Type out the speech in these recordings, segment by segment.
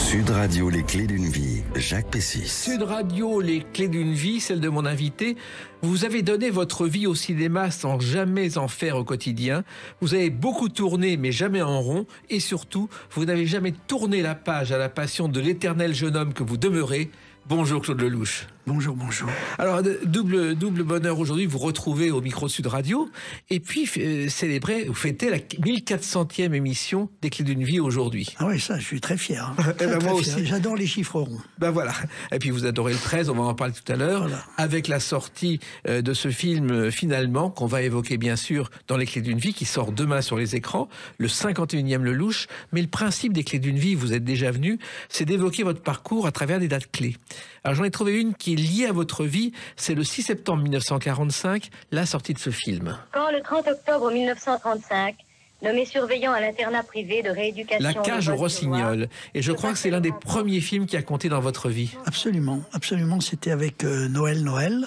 Sud Radio, les clés d'une vie, Jacques Pessis. Sud Radio, les clés d'une vie, celle de mon invité. Vous avez donné votre vie au cinéma sans jamais en faire au quotidien. Vous avez beaucoup tourné, mais jamais en rond. Et surtout, vous n'avez jamais tourné la page à la passion de l'éternel jeune homme que vous demeurez. Bonjour Claude Lelouch. Bonjour, bonjour. Alors, double bonheur aujourd'hui, vous retrouvez au micro de Sud Radio et puis vous fêtez la 1400e émission des Clés d'une vie aujourd'hui. Ah oui, ça, je suis très fier. Moi aussi. J'adore les chiffres ronds. Ben voilà. Et puis vous adorez le 13, on va en parler tout à l'heure, voilà. Avec la sortie de ce film finalement, qu'on va évoquer bien sûr dans les Clés d'une vie, qui sort demain sur les écrans, le 51e Lelouch. Mais le principe des Clés d'une vie, vous êtes déjà venu, c'est d'évoquer votre parcours à travers des dates clés. Alors j'en ai trouvé une qui est liée à votre vie, c'est le 6 septembre 1945, la sortie de ce film. Quand le 30 octobre 1935, nommé surveillant à l'internat privé de rééducation... La cage au Rossignol. Et je crois que c'est l'un des premiers films qui a compté dans votre vie. Absolument, absolument. C'était avec Noël.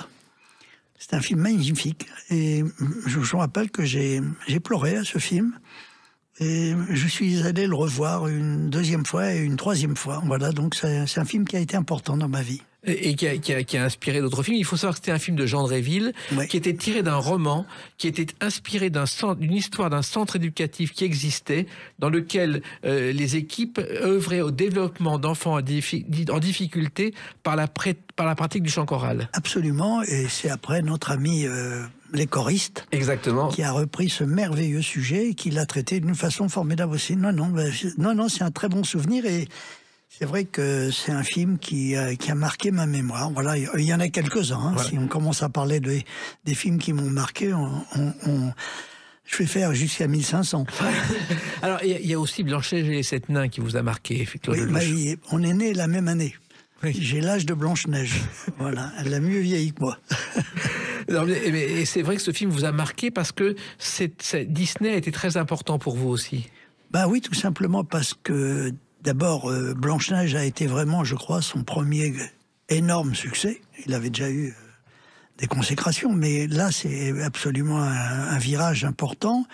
C'est un film magnifique. Et je me rappelle que j'ai pleuré à ce film. Et je suis allé le revoir une deuxième fois et une troisième fois. Voilà, donc c'est un film qui a été important dans ma vie. Et qui a inspiré d'autres films. Il faut savoir que c'était un film de Jean Dréville, ouais, qui était tiré d'un roman, qui était inspiré d'une histoire d'un centre éducatif qui existait, dans lequel les équipes œuvraient au développement d'enfants en difficulté par la pratique du chant choral. Absolument, et c'est après notre ami... les choristes, exactement, qui a repris ce merveilleux sujet et qui l'a traité d'une façon formidable aussi. Non, c'est un très bon souvenir et c'est vrai que c'est un film qui a marqué ma mémoire. Voilà, il y en a quelques-uns. Hein. Voilà. Si on commence à parler des films qui m'ont marqué, je vais faire jusqu'à 1500. Alors, il y a aussi Blanche-Neige et les 7 nains qui vous a marqué, Claude Lelouch. Oui, on est nés la même année. Oui. J'ai l'âge de Blanche-Neige. Voilà, elle a mieux vieilli que moi. Et c'est vrai que ce film vous a marqué parce que Disney a été très important pour vous aussi. Bah oui, tout simplement parce que d'abord Blanche-Neige a été vraiment, je crois, son premier énorme succès. Il avait déjà eu des consécrations, mais là c'est absolument un virage important.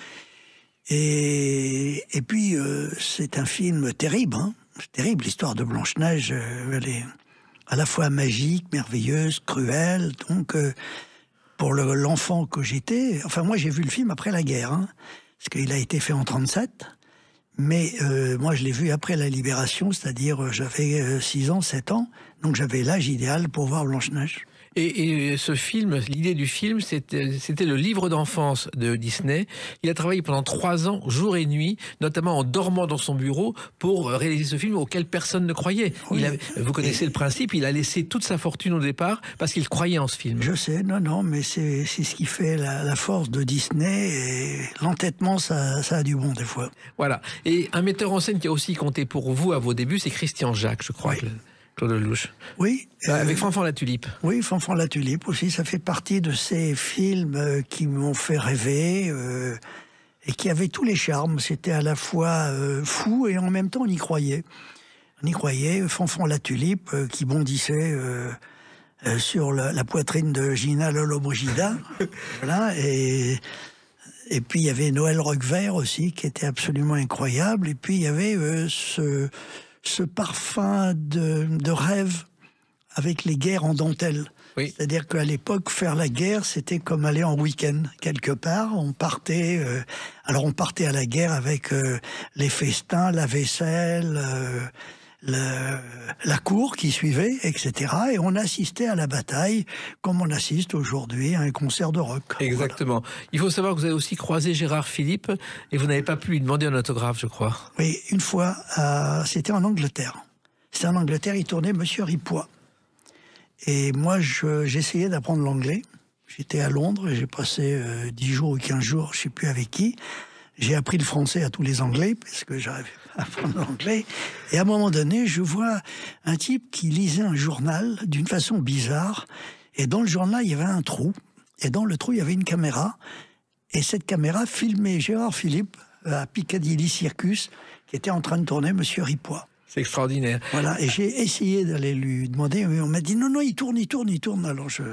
Et puis c'est un film terrible, hein. C'est terrible, l'histoire de Blanche-Neige. Elle est à la fois magique, merveilleuse, cruelle, donc... pour l'enfant que j'étais, enfin moi j'ai vu le film après la guerre, hein, parce qu'il a été fait en 37, mais moi je l'ai vu après la libération, c'est-à-dire j'avais 6 ans, 7 ans, donc j'avais l'âge idéal pour voir Blanche-Neige. Et ce film, l'idée du film, c'était le livre d'enfance de Disney. Il a travaillé pendant 3 ans, jour et nuit, notamment en dormant dans son bureau, pour réaliser ce film auquel personne ne croyait. Oui. Vous connaissez le principe, il a laissé toute sa fortune au départ parce qu'il croyait en ce film. Je sais, non, mais c'est ce qui fait la force de Disney, et l'entêtement, ça a du bon des fois. Voilà. Et un metteur en scène qui a aussi compté pour vous à vos débuts, c'est Christian Jacques, je crois. Oui. Claude Lelouch. Oui. Avec Fanfan la Tulipe. Oui, Fanfan la Tulipe aussi, ça fait partie de ces films qui m'ont fait rêver et qui avaient tous les charmes. C'était à la fois fou et en même temps on y croyait. On y croyait, Fanfan la Tulipe qui bondissait sur la poitrine de Gina Lollobrigida. Voilà, et puis il y avait Noël Roquevert aussi qui était absolument incroyable. Et puis il y avait ce parfum de rêve avec les guerres en dentelle. Oui. C'est-à-dire qu'à l'époque, faire la guerre, c'était comme aller en week-end quelque part. On partait à la guerre avec les festins, la vaisselle, la cour qui suivait, etc. Et on assistait à la bataille comme on assiste aujourd'hui à un concert de rock. Exactement. Voilà. Il faut savoir que vous avez aussi croisé Gérard Philippe et vous n'avez pas pu lui demander un autographe, je crois. Oui, une fois, c'était en Angleterre. C'était en Angleterre, il tournait Monsieur Ripois. Et moi, j'essayais d'apprendre l'anglais. J'étais à Londres, j'ai passé 10 jours ou 15 jours, je ne sais plus avec qui. J'ai appris le français à tous les Anglais, parce que j'arrivais à apprendre l'anglais. Et à un moment donné, je vois un type qui lisait un journal d'une façon bizarre. Et dans le journal, il y avait un trou. Et dans le trou, il y avait une caméra. Et cette caméra filmait Gérard Philippe à Piccadilly Circus, qui était en train de tourner Monsieur Ripois. C'est extraordinaire. Voilà, et j'ai essayé d'aller lui demander, mais on m'a dit non, il tourne. Alors je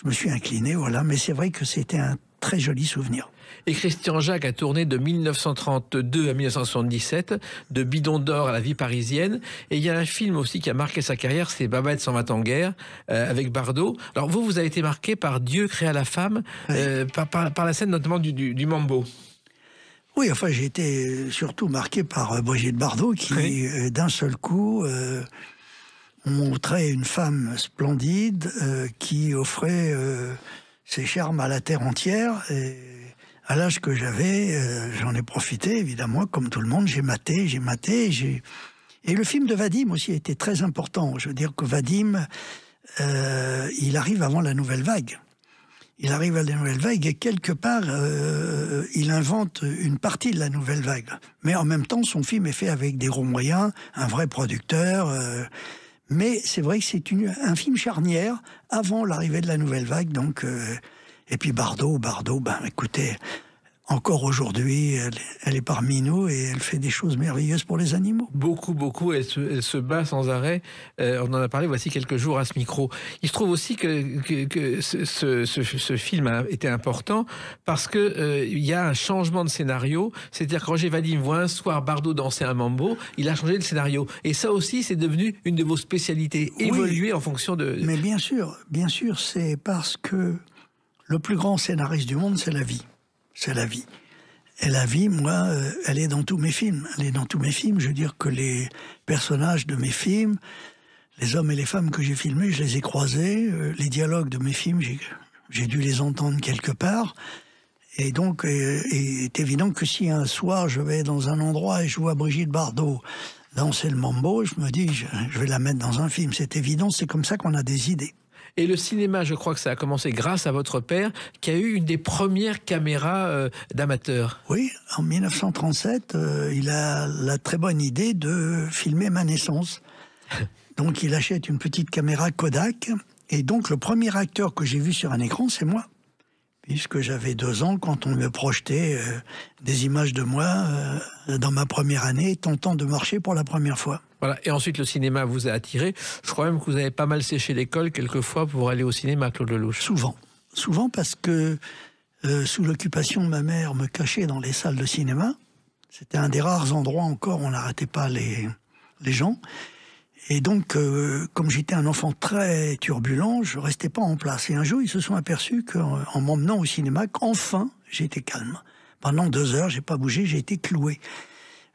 me suis incliné, voilà. Mais c'est vrai que c'était un très joli souvenir. Et Christian Jacques a tourné de 1932 à 1977, de Bidon d'or à la vie parisienne. Et il y a un film aussi qui a marqué sa carrière, c'est Babette s'en va en guerre, avec Bardot. Alors vous avez été marqué par Dieu créa la femme, par la scène notamment du Mambo. Oui, enfin j'ai été surtout marqué par Brigitte Bardot qui, d'un seul coup, montrait une femme splendide qui offrait ses charmes à la terre entière. Et à l'âge que j'avais, j'en ai profité, évidemment, comme tout le monde. J'ai maté. Et le film de Vadim aussi était très important. Je veux dire que Vadim, il arrive avant la Nouvelle Vague. Il arrive à la Nouvelle Vague et quelque part, il invente une partie de la Nouvelle Vague. Mais en même temps, son film est fait avec des gros moyens, un vrai producteur. Mais c'est vrai que c'est un film charnière avant l'arrivée de la Nouvelle Vague. Donc, et puis Bardot, ben écoutez, encore aujourd'hui, elle est parmi nous et elle fait des choses merveilleuses pour les animaux. Beaucoup. Elle se bat sans arrêt. On en a parlé voici quelques jours à ce micro. Il se trouve aussi que ce film a été important parce que il y a un changement de scénario. C'est-à-dire que Roger Vadim voit un soir Bardot danser un mambo, il a changé le scénario. Et ça aussi, c'est devenu une de vos spécialités, évoluer en fonction de... Mais bien sûr, c'est parce que le plus grand scénariste du monde, c'est la vie. C'est la vie. Et la vie, moi, elle est dans tous mes films. Je veux dire que les personnages de mes films, les hommes et les femmes que j'ai filmés, je les ai croisés. Les dialogues de mes films, j'ai dû les entendre quelque part. Et donc, il est évident que si un soir, je vais dans un endroit et je vois Brigitte Bardot danser le mambo, je me dis, je vais la mettre dans un film. C'est évident, c'est comme ça qu'on a des idées. Et le cinéma, je crois que ça a commencé grâce à votre père, qui a eu une des premières caméras d'amateurs. Oui, en 1937, il a la très bonne idée de filmer ma naissance. Donc il achète une petite caméra Kodak, et donc le premier acteur que j'ai vu sur un écran, c'est moi. Puisque j'avais 2 ans quand on me projetait des images de moi dans ma première année, tentant de marcher pour la première fois. Voilà. Et ensuite, le cinéma vous a attiré. Je crois même que vous avez pas mal séché l'école quelquefois pour aller au cinéma, Claude Lelouch. Souvent parce que sous l'occupation de ma mère, me cachait dans les salles de cinéma. C'était un des rares endroits encore où on n'arrêtait pas les gens. Et donc, comme j'étais un enfant très turbulent, je restais pas en place. Et un jour, ils se sont aperçus qu'en m'emmenant au cinéma, qu'enfin, j'étais calme. Pendant 2 heures, j'ai pas bougé, j'ai été cloué.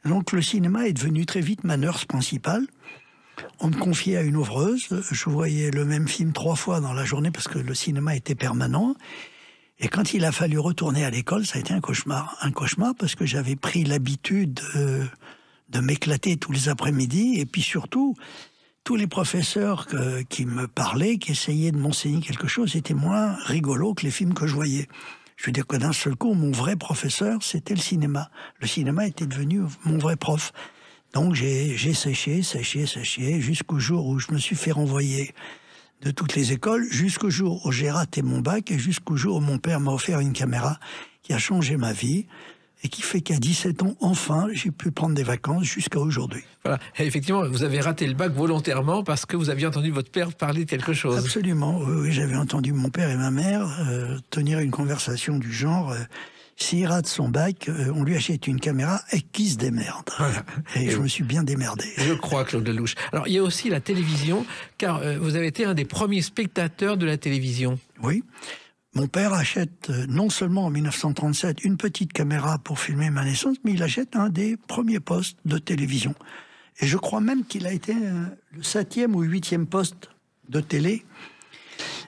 Donc le cinéma est devenu très vite ma nurse principale. On me confiait à une ouvreuse. Je voyais le même film 3 fois dans la journée parce que le cinéma était permanent. Et quand il a fallu retourner à l'école, ça a été un cauchemar. Un cauchemar parce que j'avais pris l'habitude de m'éclater tous les après-midi. Et puis surtout, tous les professeurs qui me parlaient, qui essayaient de m'enseigner quelque chose, étaient moins rigolos que les films que je voyais. Je veux dire que d'un seul coup, mon vrai professeur, c'était le cinéma. Le cinéma était devenu mon vrai prof. Donc j'ai séché, jusqu'au jour où je me suis fait renvoyer de toutes les écoles, jusqu'au jour où j'ai raté mon bac, et jusqu'au jour où mon père m'a offert une caméra qui a changé ma vie, et qui fait qu'à 17 ans, enfin, j'ai pu prendre des vacances jusqu'à aujourd'hui. Voilà. Et effectivement, vous avez raté le bac volontairement parce que vous aviez entendu votre père parler de quelque chose. Absolument, oui, j'avais entendu mon père et ma mère tenir une conversation du genre s'il rate son bac, on lui achète une caméra et qu'il se démerde. Voilà. Et je me suis bien démerdé. Je crois, Claude Lelouch. Alors, il y a aussi la télévision, car vous avez été un des premiers spectateurs de la télévision. Oui. Mon père achète non seulement en 1937 une petite caméra pour filmer ma naissance, mais il achète un des premiers postes de télévision. Et je crois même qu'il a été le 7e ou 8e poste de télé.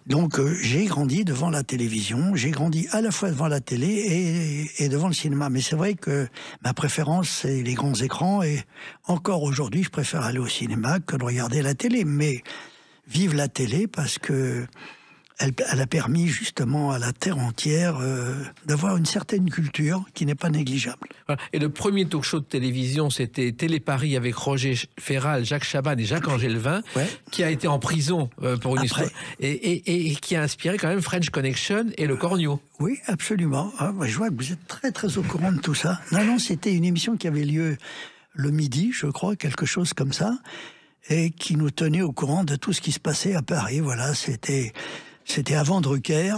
Donc j'ai grandi devant la télévision, j'ai grandi à la fois devant la télé et devant le cinéma. Mais c'est vrai que ma préférence, c'est les grands écrans. Et encore aujourd'hui, je préfère aller au cinéma que de regarder la télé. Mais vive la télé parce que elle a permis justement à la terre entière d'avoir une certaine culture qui n'est pas négligeable. Voilà. Et le premier talk-show de télévision, c'était Télé Paris avec Roger Ferral, Jacques Chaban et Jacques Angelvin, qui a été en prison pour une histoire et qui a inspiré quand même French Connection et Le Cornio. Oui, absolument. Ah, je vois que vous êtes très très au courant de tout ça. Non, c'était une émission qui avait lieu le midi, je crois, quelque chose comme ça, et qui nous tenait au courant de tout ce qui se passait à Paris. Voilà, c'était C'était avant Drucker,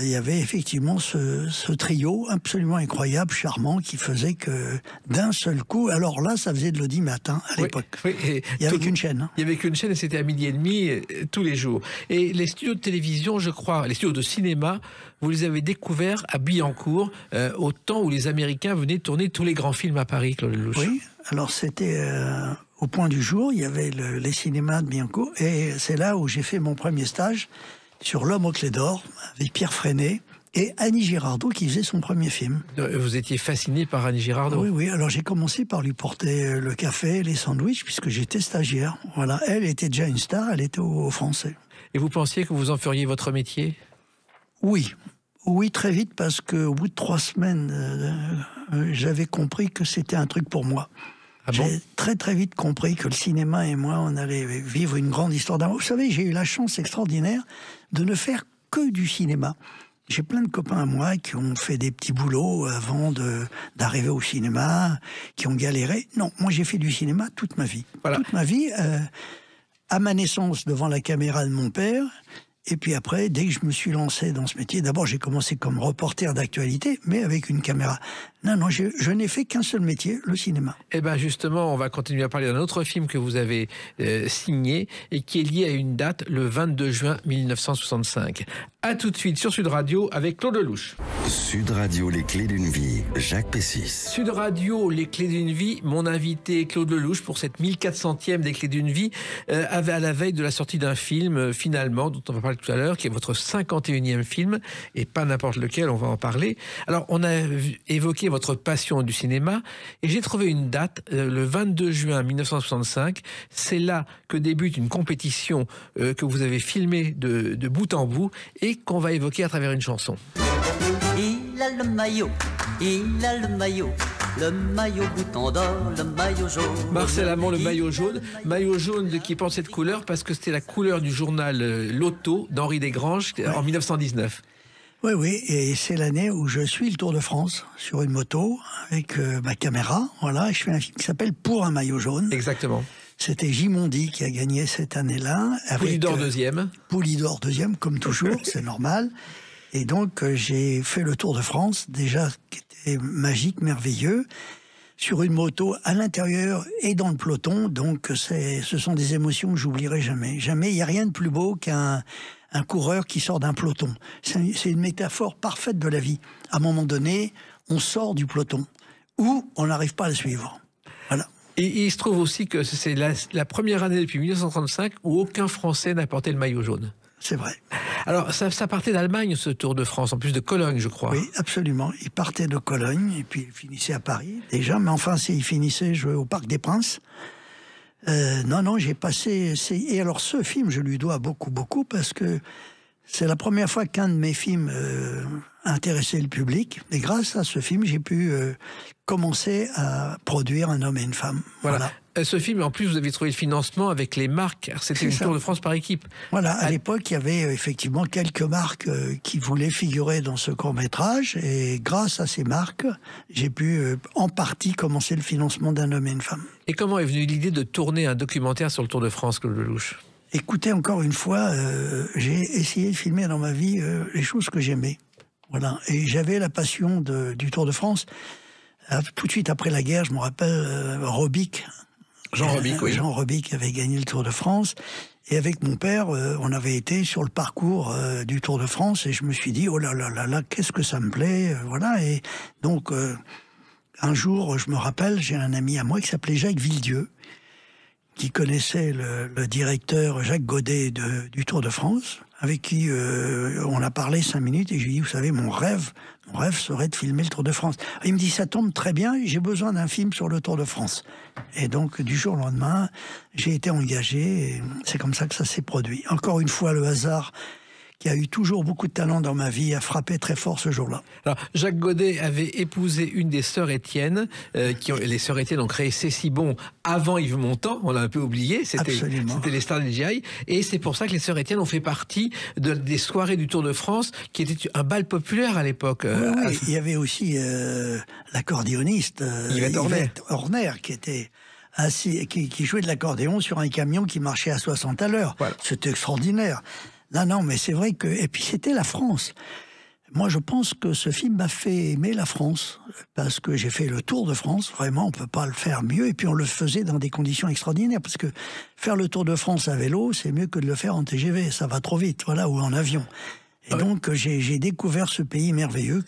il y avait effectivement ce trio absolument incroyable, charmant, qui faisait que d'un seul coup, alors là, ça faisait de l'audimat à l'époque. Oui, il n'y avait qu'une chaîne. Il n'y avait qu'une chaîne et c'était à 12h30 tous les jours. Et les studios de télévision, je crois, les studios de cinéma, vous les avez découverts à Billancourt, au temps où les Américains venaient tourner tous les grands films à Paris, Claude Lelouch. Oui, alors c'était au point du jour, il y avait les cinémas de Billancourt, et c'est là où j'ai fait mon premier stage sur L'Homme aux clés d'or, avec Pierre Freinet et Annie Girardot qui faisait son premier film. Vous étiez fasciné par Annie Girardot? Oui, alors j'ai commencé par lui porter le café, les sandwichs, puisque j'étais stagiaire. Voilà, elle était déjà une star, elle était au Français. Et vous pensiez que vous en feriez votre métier? Oui, très vite, parce qu'au bout de 3 semaines, j'avais compris que c'était un truc pour moi. Ah bon? J'ai très vite compris que le cinéma et moi, on allait vivre une grande histoire d'amour. Vous savez, j'ai eu la chance extraordinaire de ne faire que du cinéma. J'ai plein de copains à moi qui ont fait des petits boulots avant d'arriver au cinéma, qui ont galéré. Non, moi j'ai fait du cinéma toute ma vie. Voilà. Toute ma vie, à ma naissance devant la caméra de mon père. Et puis après, dès que je me suis lancé dans ce métier, d'abord j'ai commencé comme reporter d'actualité, mais avec une caméra. Non, je n'ai fait qu'un seul métier, le cinéma. Eh bien justement, on va continuer à parler d'un autre film que vous avez signé et qui est lié à une date, le 22 juin 1965. A tout de suite sur Sud Radio avec Claude Lelouch. Sud Radio, les clés d'une vie, Jacques Pessis. Sud Radio, les clés d'une vie, mon invité Claude Lelouch pour cette 1400e des clés d'une vie, avait à la veille de la sortie d'un film, finalement, dont on va parler tout à l'heure, qui est votre 51e film, et pas n'importe lequel, on va en parler. Alors, on a évoqué votre passion du cinéma, et j'ai trouvé une date, le 22 juin 1965, c'est là que débute une compétition que vous avez filmée de bout en bout, et qu'on va évoquer à travers une chanson. Il a le maillot bouton d'or, le maillot jaune. Marcel Amont, le maillot jaune qui porte cette couleur parce que c'était la couleur du journal L'Auto d'Henri Desgranges en 1919. Oui, et c'est l'année où je suis le Tour de France sur une moto avec ma caméra. Voilà, et je fais un film qui s'appelle Pour un maillot jaune. Exactement. C'était Gimondi qui a gagné cette année-là. Poulidor deuxième. Poulidor deuxième, comme toujours, c'est normal. Et donc, j'ai fait le Tour de France, déjà, qui était magique, merveilleux, sur une moto à l'intérieur et dans le peloton. Donc, ce sont des émotions que j'oublierai jamais. Jamais, il n'y a rien de plus beau qu'un coureur qui sort d'un peloton. C'est une métaphore parfaite de la vie. À un moment donné, on sort du peloton, ou on n'arrive pas à le suivre. Voilà. Et il se trouve aussi que c'est la première année depuis 1935 où aucun Français n'a porté le maillot jaune. C'est vrai. Alors, ça partait d'Allemagne, ce Tour de France, en plus de Cologne, je crois. Oui, absolument. Il partait de Cologne, et puis il finissait à Paris, déjà. Mais enfin, il finissait au Parc des Princes. Non, j'ai passé... Et alors, ce film, je lui dois beaucoup, parce que c'est la première fois qu'un de mes films intéressait le public. Et grâce à ce film, j'ai pu commencer à produire Un homme et une femme. Voilà. Ce film, en plus, vous avez trouvé le financement avec les marques. C'était une Tour de France par équipe. Voilà, à l'époque, il y avait effectivement quelques marques qui voulaient figurer dans ce court-métrage. Et grâce à ces marques, j'ai pu en partie commencer le financement d'Un homme et une femme. Et comment est venue l'idée de tourner un documentaire sur le Tour de France, Claude Lelouch? Écoutez, encore une fois, j'ai essayé de filmer dans ma vie les choses que j'aimais. Voilà. Et j'avais la passion du Tour de France. Tout de suite après la guerre, je me rappelle Robic. Jean Robic, oui. Jean Robic avait gagné le Tour de France. Et avec mon père, on avait été sur le parcours du Tour de France. Et je me suis dit, oh là, qu'est-ce que ça me plaît. Voilà. Et donc, un jour, je me rappelle, j'ai un ami à moi qui s'appelait Jacques Villedieu, qui connaissait le directeur Jacques Godet du Tour de France, avec qui on a parlé 5 minutes, et je lui ai dit, vous savez, mon rêve serait de filmer le Tour de France. Il me dit, ça tombe très bien, j'ai besoin d'un film sur le Tour de France. Et donc, du jour au lendemain, j'ai été engagé, et c'est comme ça que ça s'est produit. Encore une fois, le hasard, qui a eu toujours beaucoup de talent dans ma vie, a frappé très fort ce jour-là. Alors, Jacques Godet avait épousé une des sœurs Étienne, les sœurs Étienne ont créé Cécibon avant Yves Montand, on l'a un peu oublié, c'était les stars des GI, et c'est pour ça que les sœurs Étienne ont fait partie des soirées du Tour de France, qui était un bal populaire à l'époque. Oui, il y avait aussi l'accordéoniste Yvette Horner, qui était qui jouait de l'accordéon sur un camion qui marchait à 60 à l'heure. Voilà. C'était extraordinaire. Non, mais c'est vrai que... Et puis c'était la France. Moi, je pense que ce film m'a fait aimer la France, parce que j'ai fait le Tour de France, vraiment, on peut pas le faire mieux, et puis on le faisait dans des conditions extraordinaires, parce que faire le Tour de France à vélo, c'est mieux que de le faire en TGV, ça va trop vite, voilà, ou en avion. Et donc, j'ai découvert ce pays merveilleux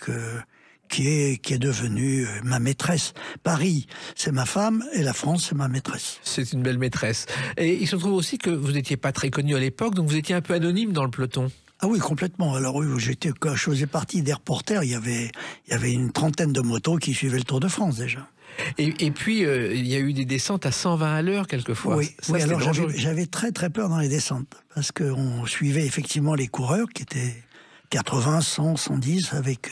qui est devenu ma maîtresse. Paris, c'est ma femme, et la France, c'est ma maîtresse. C'est une belle maîtresse. Et il se trouve aussi que vous n'étiez pas très connu à l'époque, donc vous étiez un peu anonyme dans le peloton. Ah oui, complètement. Alors oui, quand je faisais partie des reporters, il y avait une trentaine de motos qui suivaient le Tour de France déjà. Et puis, il y a eu des descentes à 120 à l'heure quelquefois. Oui, alors j'avais très très peur dans les descentes, parce qu'on suivait effectivement les coureurs qui étaient 80, 100, 110, avec...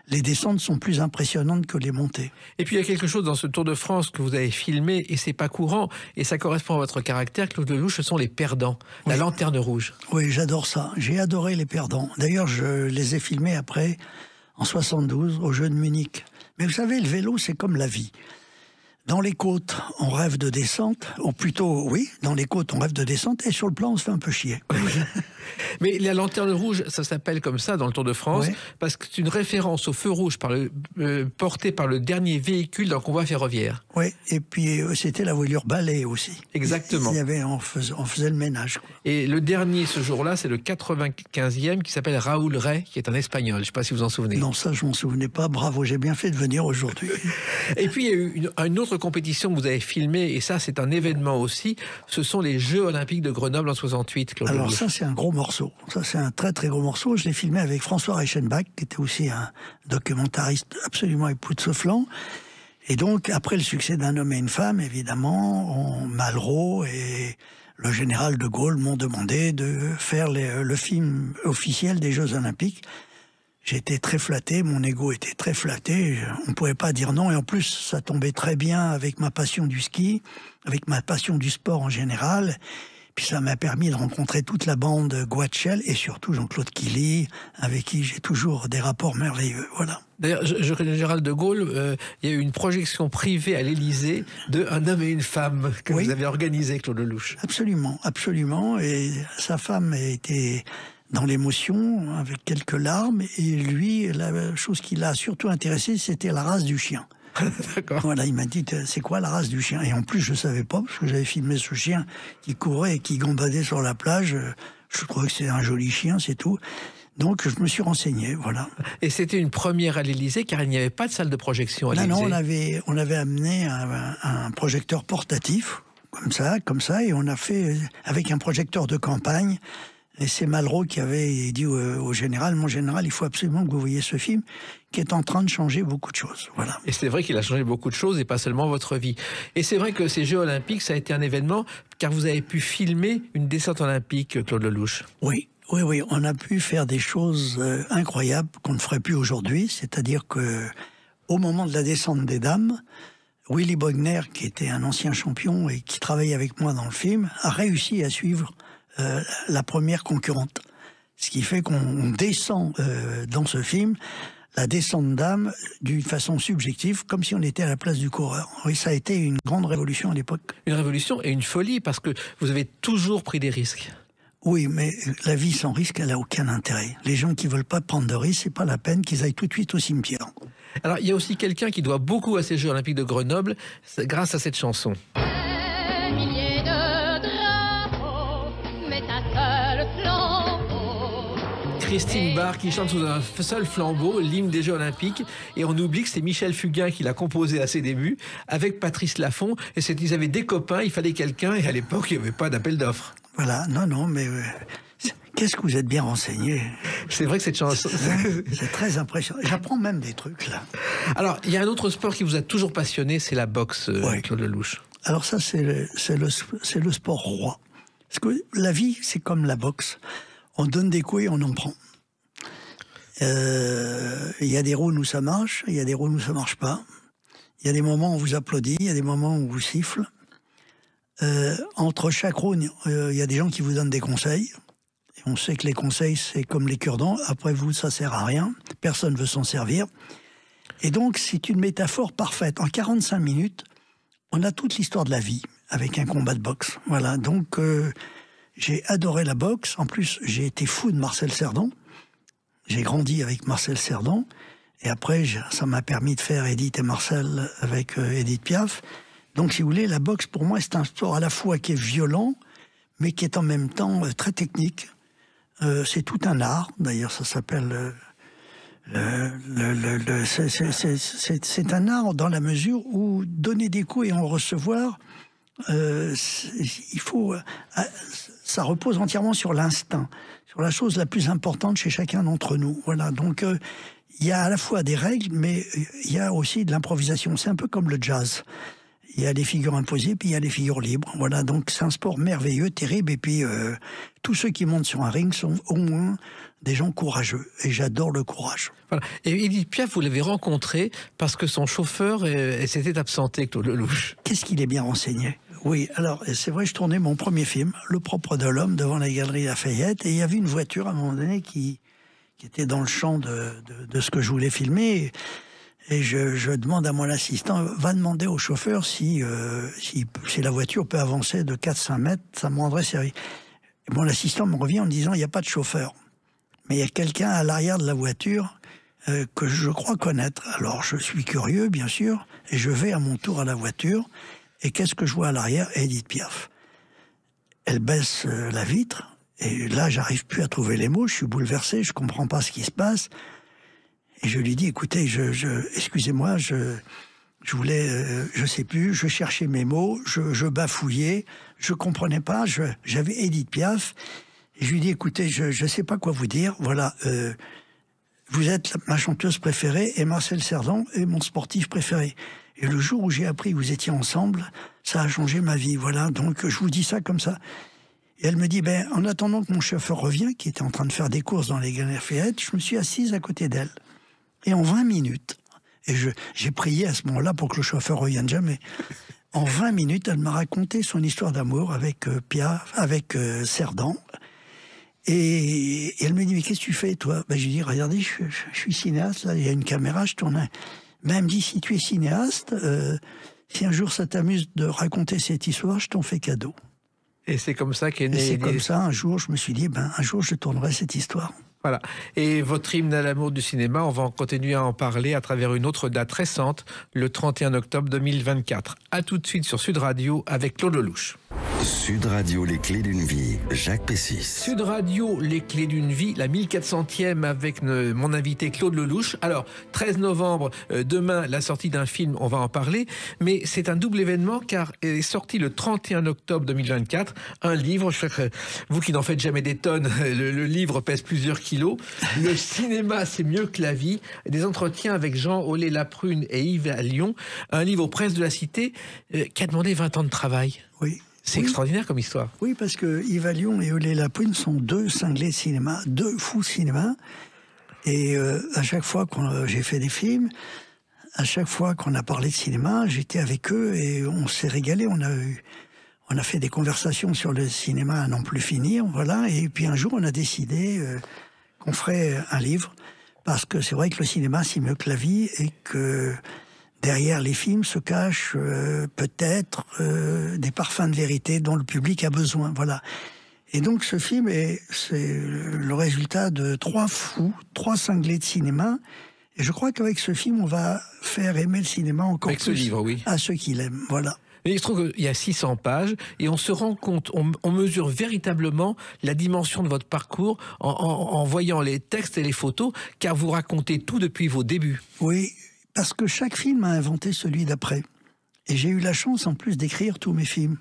Les descentes sont plus impressionnantes que les montées. Et puis il y a quelque chose dans ce Tour de France que vous avez filmé, et c'est pas courant, et ça correspond à votre caractère, Claude Lelouch, ce sont les perdants, la lanterne rouge. Oui, j'adore ça. J'ai adoré les perdants. D'ailleurs, je les ai filmés après, en 72, aux Jeux de Munich. Mais vous savez, le vélo, c'est comme la vie. Dans les côtes, on rêve de descente, ou plutôt, oui, dans les côtes, on rêve de descente, et sur le plan, on se fait un peu chier. Mais la lanterne rouge, ça s'appelle comme ça dans le Tour de France, parce que c'est une référence au feu rouge porté par le dernier véhicule d'un convoi ferroviaire. Oui, et puis c'était la voilure balai aussi. Exactement. On faisait le ménage, quoi. Et le dernier ce jour-là, c'est le 95e qui s'appelle Raoul Rey, qui est un Espagnol. Je ne sais pas si vous en souvenez. Non, ça, je m'en souvenais pas. Bravo, j'ai bien fait de venir aujourd'hui. Et puis, il y a eu une autre compétition que vous avez filmée, et ça, c'est un événement aussi. Ce sont les Jeux Olympiques de Grenoble en 68, Claude Alors Lelouch. Ça, c'est un gros morceau. Ça, c'est un très, très gros morceau. Je l'ai filmé avec François Reichenbach, qui était aussi un documentariste absolument époustouflant. Et donc, après le succès d'Un homme et une femme, évidemment, Malraux et le général de Gaulle m'ont demandé de faire le film officiel des Jeux Olympiques. J'étais très flatté, mon ego était très flatté, on ne pouvait pas dire non, et en plus ça tombait très bien avec ma passion du ski, avec ma passion du sport en général, puis ça m'a permis de rencontrer toute la bande Guachel et surtout Jean-Claude Killy, avec qui j'ai toujours des rapports merveilleux, voilà. D'ailleurs, le général de Gaulle, il y a eu une projection privée à l'Élysée de Un homme et une femme que vous avez organisé, Claude Lelouch. Absolument, absolument, et sa femme était dans l'émotion, avec quelques larmes, et lui, la chose qui l'a surtout intéressé, c'était la race du chien. D'accord. Voilà, il m'a dit, c'est quoi la race du chien? Et en plus, je savais pas, parce que j'avais filmé ce chien qui courait et qui gambadait sur la plage. Je trouvais que c'était un joli chien, c'est tout. Donc, je me suis renseigné, voilà. Et c'était une première à l'Élysée, car il n'y avait pas de salle de projection à l'Élysée. Non, on avait amené un projecteur portatif, comme ça, et on a fait, avec un projecteur de campagne. Et c'est Malraux qui avait dit au général, mon général, il faut absolument que vous voyiez ce film qui est en train de changer beaucoup de choses. Voilà. Et c'est vrai qu'il a changé beaucoup de choses et pas seulement votre vie. Et c'est vrai que ces Jeux Olympiques, ça a été un événement car vous avez pu filmer une descente olympique, Claude Lelouch. Oui, on a pu faire des choses incroyables qu'on ne ferait plus aujourd'hui. C'est-à-dire que au moment de la descente des dames, Willy Bogner, qui était un ancien champion et qui travaillait avec moi dans le film, a réussi à suivre la première concurrente. Ce qui fait qu'on descend dans ce film la descente d'âme d'une façon subjective, comme si on était à la place du coureur. Oui, ça a été une grande révolution à l'époque. Une révolution et une folie, parce que vous avez toujours pris des risques. Oui, mais la vie sans risque, elle n'a aucun intérêt. Les gens qui veulent pas prendre de risques, c'est pas la peine qu'ils aillent tout de suite au cimetière. Alors, il y a aussi quelqu'un qui doit beaucoup à ces Jeux Olympiques de Grenoble, grâce à cette chanson. Christine Barre qui chante sous un seul flambeau l'hymne des Jeux Olympiques, et on oublie que c'est Michel Fugain qui l'a composé à ses débuts avec Patrice Laffont, et ils avaient des copains, il fallait quelqu'un, et à l'époque il n'y avait pas d'appel d'offres. Voilà, non, mais qu'est-ce que vous êtes bien renseigné. C'est vrai que cette chanson... C'est très impressionnant, j'apprends même des trucs là. Alors, il y a un autre sport qui vous a toujours passionné, c'est la boxe, Claude Lelouch. Alors ça, c'est le sport roi. Parce que la vie, c'est comme la boxe. On donne des coups et on en prend. Il y a des rounds où ça marche, il y a des rounds où ça marche pas. Il y a des moments où on vous applaudit, il y a des moments où on vous siffle. Entre chaque round, il y a des gens qui vous donnent des conseils. Et on sait que les conseils, c'est comme les cure-dents. Après vous, ça sert à rien. Personne ne veut s'en servir. Et donc, c'est une métaphore parfaite. En 45 minutes, on a toute l'histoire de la vie avec un combat de boxe. Voilà, donc... J'ai adoré la boxe. En plus, j'ai été fou de Marcel Cerdan. J'ai grandi avec Marcel Cerdan. Et après, ça m'a permis de faire Edith et Marcel avec Edith Piaf. Donc, si vous voulez, la boxe, pour moi, c'est un sport à la fois qui est violent, mais qui est en même temps très technique. C'est tout un art. D'ailleurs, ça s'appelle... c'est un art dans la mesure où donner des coups et en recevoir, ça repose entièrement sur l'instinct, sur la chose la plus importante chez chacun d'entre nous. Voilà. Donc, il y a à la fois des règles, mais il y a aussi de l'improvisation. C'est un peu comme le jazz. Il y a les figures imposées, puis il y a les figures libres. Voilà, donc c'est un sport merveilleux, terrible. Et puis, tous ceux qui montent sur un ring sont au moins des gens courageux. Et j'adore le courage. Voilà. Et Edith Piaf, vous l'avez rencontré parce que son chauffeur s'était absenté, Claude Lelouch. Qu'est-ce qu'il est bien renseigné. Oui, alors, c'est vrai, je tournais mon premier film, Le propre de l'homme, devant la galerie Lafayette. Et il y avait une voiture, à un moment donné, qui était dans le champ de ce que je voulais filmer. Et je demande à mon assistant, va demander au chauffeur si la voiture peut avancer de 4-5 mètres, ça me rendrait service. Et mon assistant me revient en me disant, il n'y a pas de chauffeur. Mais il y a quelqu'un à l'arrière de la voiture que je crois connaître. Alors je suis curieux, bien sûr, et je vais à mon tour à la voiture. Et qu'est-ce que je vois à l'arrière? Edith Piaf. Elle baisse la vitre, et là, j'arrive plus à trouver les mots, je suis bouleversé, je comprends pas ce qui se passe. Et je lui dis, écoutez, excusez-moi, je voulais, je sais plus, je cherchais mes mots, je bafouillais, je comprenais pas, j'avais Edith Piaf, et je lui dis, écoutez, je sais pas quoi vous dire, voilà, vous êtes ma chanteuse préférée, et Marcel Cerdan est mon sportif préféré. Et le jour où j'ai appris que vous étiez ensemble, ça a changé ma vie, voilà, donc je vous dis ça comme ça. Et elle me dit, en attendant que mon chauffeur revienne, qui était en train de faire des courses dans les Galeries Lafayette, je me suis assise à côté d'elle. Et en 20 minutes, et j'ai prié à ce moment-là pour que le chauffeur revienne jamais. En 20 minutes, elle m'a raconté son histoire d'amour avec Piaf, avec Cerdan. Et elle me dit, mais qu'est-ce que tu fais, toi? Je lui dis, regardez, je suis cinéaste, là, il y a une caméra, je tourne. Elle me dit, si tu es cinéaste, si un jour ça t'amuse de raconter cette histoire, je t'en fais cadeau. Et c'est comme ça qu'est né... Et c'est comme ça, un jour, je me suis dit, un jour, je tournerai cette histoire. Voilà. Et votre hymne à l'amour du cinéma, on va continuer à en parler à travers une autre date récente, le 31 octobre 2024. À tout de suite sur Sud Radio avec Claude Lelouch. Sud Radio, les clés d'une vie, Jacques Pessis. Sud Radio, les clés d'une vie, la 1400e avec mon invité Claude Lelouch. Alors, 13 novembre, demain, la sortie d'un film, on va en parler, mais c'est un double événement car est sorti le 31 octobre 2024, un livre, vous qui n'en faites jamais des tonnes, le livre pèse plusieurs kilos. Le cinéma, c'est mieux que la vie. Des entretiens avec Jean Aulé-Laprune et Yves Allion, un livre aux presses de la Cité qui a demandé 20 ans de travail. Oui. C'est extraordinaire comme histoire. Oui, parce que Yves Allion et Aulé-Laprune sont deux cinglés de cinéma, deux fous de cinéma. Et à chaque fois que j'ai fait des films, à chaque fois qu'on a parlé de cinéma, j'étais avec eux et on s'est régalé. On a fait des conversations sur le cinéma à n'en plus finir, voilà. Et puis un jour, on a décidé qu'on ferait un livre, parce que c'est vrai que le cinéma, c'est mieux que la vie, et que derrière les films se cachent peut-être des parfums de vérité dont le public a besoin, voilà. Et donc ce film, c'est le résultat de trois fous, trois cinglés de cinéma. Et je crois qu'avec ce film, on va faire aimer le cinéma encore avec plus ce livre, oui, à ceux qui l'aiment, voilà. Mais il se trouve qu'il y a 600 pages et on se rend compte, on mesure véritablement la dimension de votre parcours en voyant les textes et les photos, car vous racontez tout depuis vos débuts. Oui, parce que chaque film a inventé celui d'après. Et j'ai eu la chance en plus d'écrire tous mes films.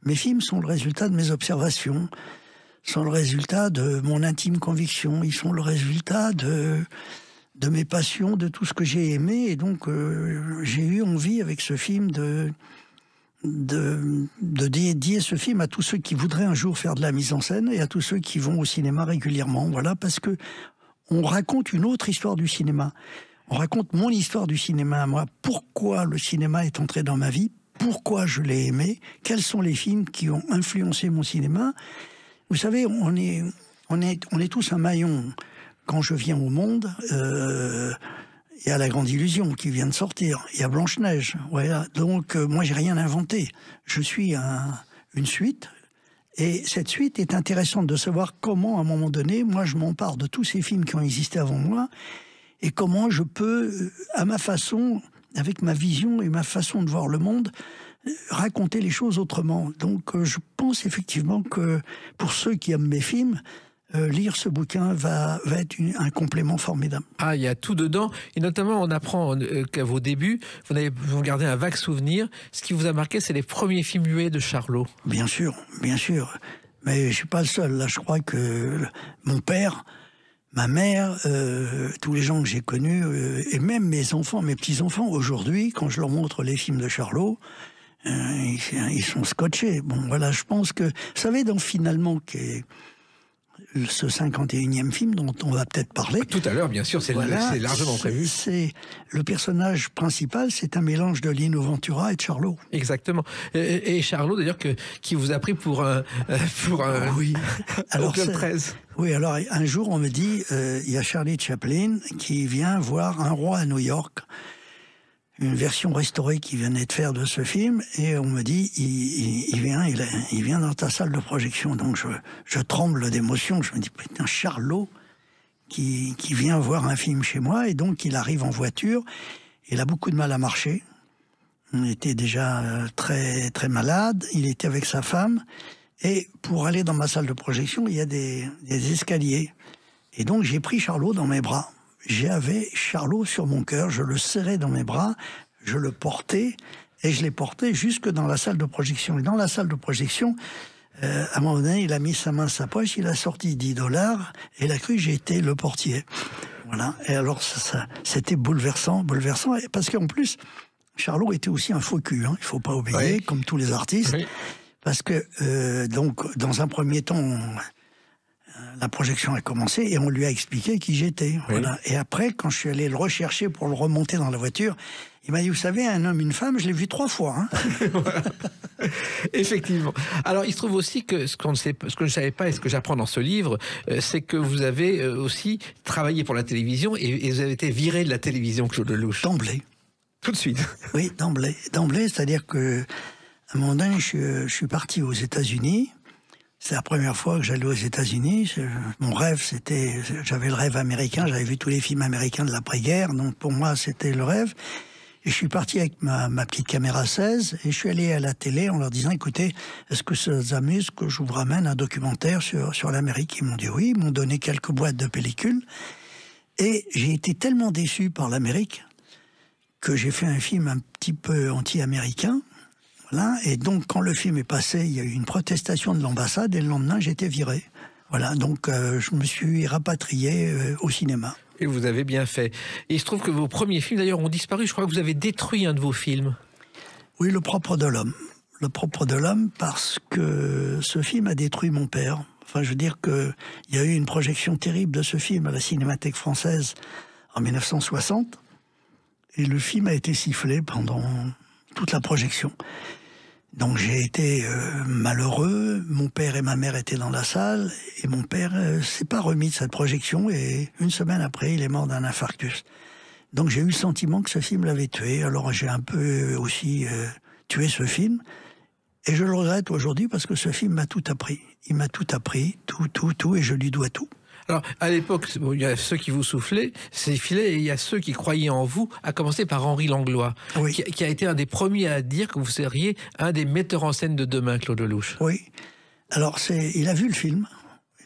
Mes films sont le résultat de mes observations, sont le résultat de mon intime conviction, ils sont le résultat de mes passions, de tout ce que j'ai aimé. Et donc j'ai eu envie avec ce film de dédier ce film à tous ceux qui voudraient un jour faire de la mise en scène et à tous ceux qui vont au cinéma régulièrement. Voilà, parce que on raconte une autre histoire du cinéma. On raconte mon histoire du cinéma à moi. Pourquoi le cinéma est entré dans ma vie? Pourquoi je l'ai aimé? Quels sont les films qui ont influencé mon cinéma? Vous savez, on est tous un maillon. Quand je viens au monde, il y a La Grande Illusion qui vient de sortir. Il y a Blanche-Neige. Voilà. Donc, moi, j'ai rien inventé. Je suis une suite. Et cette suite est intéressante de savoir comment, à un moment donné, moi, je m'empare de tous ces films qui ont existé avant moi, et comment je peux, à ma façon, avec ma vision et ma façon de voir le monde, raconter les choses autrement. Donc, je pense effectivement que, pour ceux qui aiment mes films, lire ce bouquin va être un complément formidable. Ah, il y a tout dedans. Et notamment, on apprend qu'à vos débuts, vous gardez un vague souvenir. Ce qui vous a marqué, c'est les premiers films muets de Charlot. Bien sûr. Mais je ne suis pas le seul. Là, je crois que mon père, ma mère, tous les gens que j'ai connus, et même mes enfants, mes petits-enfants, aujourd'hui, quand je leur montre les films de Charlot, ils sont scotchés. Bon, voilà, je pense que... Vous savez, dans Finalement, qui est ce 51e film dont on va peut-être parler. Tout à l'heure, bien sûr, c'est largement prévu. C'est le personnage principal, c'est un mélange de Lino Ventura et de Charlot. Exactement. Et Charlot, d'ailleurs, qui vous a pris pour un oui. Alors, Club 13. Oui, alors un jour, on me dit, il y a Charlie Chaplin qui vient voir Un roi à New York, une version restaurée qu'il venait de faire de ce film, et on me dit, il vient dans ta salle de projection. Donc je tremble d'émotion, je me dis, putain, Charlot qui vient voir un film chez moi, et donc il arrive en voiture, il a beaucoup de mal à marcher, il était déjà très, très malade, il était avec sa femme, et pour aller dans ma salle de projection, il y a des escaliers. Et donc j'ai pris Charlot dans mes bras. J'avais Charlot sur mon cœur, je le serrais dans mes bras, je le portais, et je l'ai porté jusque dans la salle de projection. Et dans la salle de projection, à un moment donné, il a mis sa main à sa poche, il a sorti $10, et il a cru que j'étais le portier. Voilà. Et alors, c'était bouleversant, parce qu'en plus, Charlot était aussi un faux cul, hein, il ne faut pas oublier, oui, comme tous les artistes, oui, parce que, donc, dans un premier temps, la projection a commencé et on lui a expliqué qui j'étais. Oui. Voilà. Et après, quand je suis allé le rechercher pour le remonter dans la voiture, il m'a dit, vous savez, un homme, une femme, je l'ai vu 3 fois. Hein. Effectivement. Alors, il se trouve aussi que ce que je ne savais pas et ce que j'apprends dans ce livre, c'est que vous avez aussi travaillé pour la télévision et vous avez été viré de la télévision, Claude Lelouch. D'emblée. Tout de suite. Oui, d'emblée. D'emblée, c'est-à-dire que à un moment donné, je suis parti aux États-Unis. C'est la première fois que j'allais aux États-Unis. Mon rêve, j'avais le rêve américain. J'avais vu tous les films américains de l'après-guerre. Donc, pour moi, c'était le rêve. Et je suis parti avec ma petite caméra 16 et je suis allé à la télé en leur disant, écoutez, est-ce que ça vous amuse que je vous ramène un documentaire sur l'Amérique? Ils m'ont dit oui. Ils m'ont donné quelques boîtes de pellicules. Et j'ai été tellement déçu par l'Amérique que j'ai fait un film un petit peu anti-américain. Voilà. Et donc, quand le film est passé, il y a eu une protestation de l'ambassade et le lendemain, j'étais viré. Voilà, donc je me suis rapatrié au cinéma. Et vous avez bien fait. Et il se trouve que vos premiers films, d'ailleurs, ont disparu. Je crois que vous avez détruit un de vos films. Oui, Le propre de l'homme. Le propre de l'homme, parce que ce film a détruit mon père. Enfin, je veux dire qu'il y a eu une projection terrible de ce film à la Cinémathèque française en 1960. Et le film a été sifflé pendant toute la projection. Donc j'ai été malheureux, mon père et ma mère étaient dans la salle, et mon père s'est pas remis de cette projection, et une semaine après, il est mort d'un infarctus. Donc j'ai eu le sentiment que ce film l'avait tué, alors j'ai un peu aussi tué ce film, et je le regrette aujourd'hui parce que ce film m'a tout appris. Il m'a tout appris, tout, et je lui dois tout. Alors, à l'époque, il y a ceux qui vous soufflaient, et il y a ceux qui croyaient en vous, à commencer par Henri Langlois, oui, qui a été un des premiers à dire que vous seriez un des metteurs en scène de demain, Claude Lelouch. Oui. Alors, il a vu le film.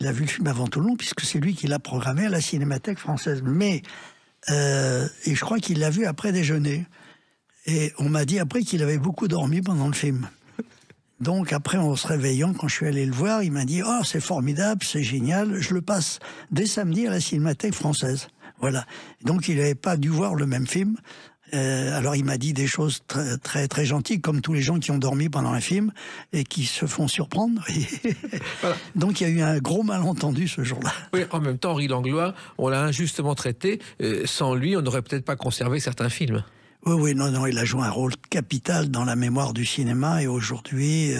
Il a vu le film avant tout le monde, puisque c'est lui qui l'a programmé à la Cinémathèque française. Mais, et je crois qu'il l'a vu après déjeuner. Et on m'a dit après qu'il avait beaucoup dormi pendant le film. Donc après, en se réveillant, quand je suis allé le voir, il m'a dit « Oh, c'est formidable, c'est génial, je le passe dès samedi à la Cinémathèque française. » Voilà. Donc il n'avait pas dû voir le même film. Alors il m'a dit des choses très, très, très gentilles, comme tous les gens qui ont dormi pendant un film et qui se font surprendre. Voilà. Donc il y a eu un gros malentendu ce jour-là. Oui, en même temps, Henri Langlois, on l'a injustement traité. Sans lui, on n'aurait peut-être pas conservé certains films. Oui, non, il a joué un rôle capital dans la mémoire du cinéma, et aujourd'hui,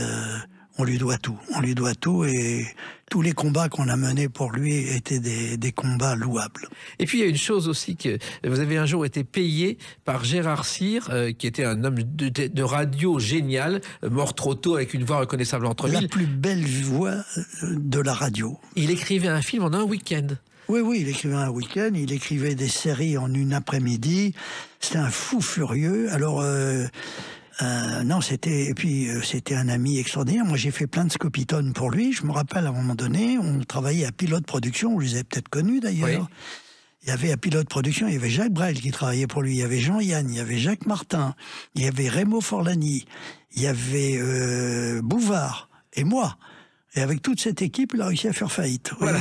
On lui doit tout. On lui doit tout et tous les combats qu'on a menés pour lui étaient des combats louables. Et puis il y a une chose aussi que vous avez un jour été payé par Gérard Cyr, qui était un homme de radio génial, mort trop tôt avec une voix reconnaissable entre mille. La plus belle voix de la radio. Il écrivait un film en un week-end. Oui, il écrivait un week-end, il écrivait des séries en une après-midi. C'était un fou furieux. Alors, non, c'était un ami extraordinaire. Moi, j'ai fait plein de scopitones pour lui. Je me rappelle, à un moment donné, on travaillait à Pilote Production. Vous les avez peut-être connus, d'ailleurs. Oui. Il y avait à Pilote Production, il y avait Jacques Brel qui travaillait pour lui. Il y avait Jean-Yann, il y avait Jacques Martin, il y avait Raymond Forlani, il y avait Bouvard et moi. Et avec toute cette équipe, il a réussi à faire faillite. Voilà.